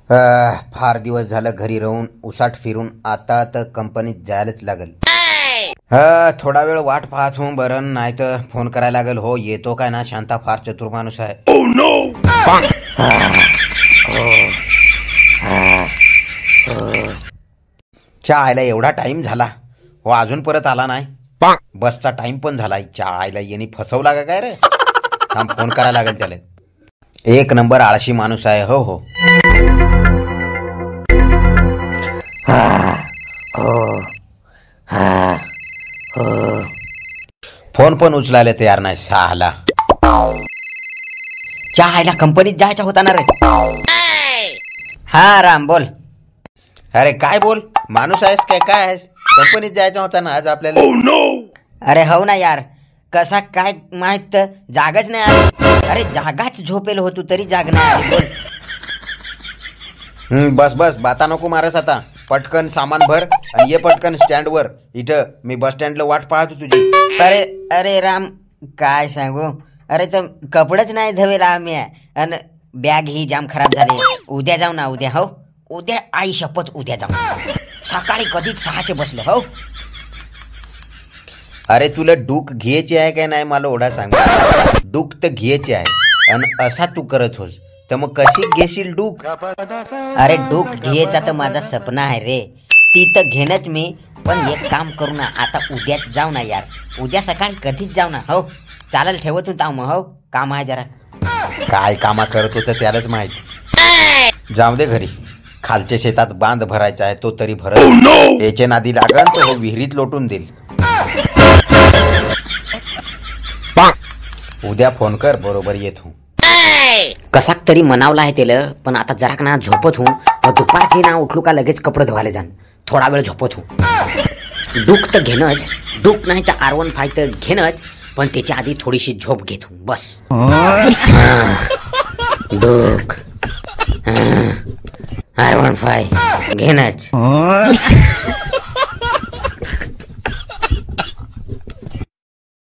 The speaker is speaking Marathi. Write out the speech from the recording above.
फार दिवस झालं घरी राहून उसाट फिरून आता तर कंपनीत जायलाच लागल. थोडा वेळ वाट पाहत हो बरं, नाही तर फोन करायला लागेल. हो येतो काय ना, शांता फार चतुर माणूस आहे. च्या आयला एवढा टाइम झाला हो, अजून परत आला नाही. बसचा टाइम पण झाला. च्या आयला यांनी फसवला का काय रे. फोन करायला लागेल त्याला. एक नंबर आळशी माणूस आहे. हो हो फोन पण उचलायला तयार नाही साला. चहायला कंपनीत जायचं होता ना रे. हा राम बोल. अरे काय बोल, माणूस आहेस काय काय आहेस? कंपनीत जायचं होता ना आज आपल्याला. अरे हो ना यार, कसा काय माहित जागच नाही आली. अरे जागाच झोपेल होतो तरी जाग नाही आली. बोल. बस बस बाता नको मारस आता. पटकन सामान भर आणि ये पटकन स्टँड वर. इथं मी बस स्टँडला वाट पाहतो तुझी. अरे अरे राम काय सांगू. अरे तर कपडेच नाही धवेला आम्ही, आणि बॅग ही जाम खराब झाली. उद्या जाऊ ना, उद्या. हो उद्या, आई शपथ उद्या जाऊ. सकाळी कधीच 6चे बसलो. हो अरे तुला डूक घ्यायची आहे काय नाही मला ओढा सांग. डूक तर घ्यायची आहे आणि असा तू करत होस तर मग कशी घेशील डूक? अरे डूक घ्यायचा तर माझा सपना आहे रे. ती तर घेणच मी. पण एक काम करू ना, आता उद्याच जाऊ ना यार. उद्या सकाळी कधीच जाऊ ना. हो चालेल, ठेवत होता मग. हो काम आहे जरा. काय कामा करत होतं त्यालाच माहित. जाऊ दे घरी. खालच्या शेतात बांध भरायचा आहे, तो तरी भरत. याच्या नादी लागन तो हो विहिरीत लोटून देईल. उद्या फोन कर, बरोबर येत हूं. कसा तरी मनावला आहे त्याला. पण आता जरा ना झोपत हूं. दुपारची ना उठलो का लगेच कपडे धुवायला जाण. थोडा वेळ झोपत हूं. डूक तर घेणंच. डूक नाही तर R15 तर घेणंच. पण त्याच्या आधी थोडीशी झोप घेत हूं बस. डूक R15 घेणंच.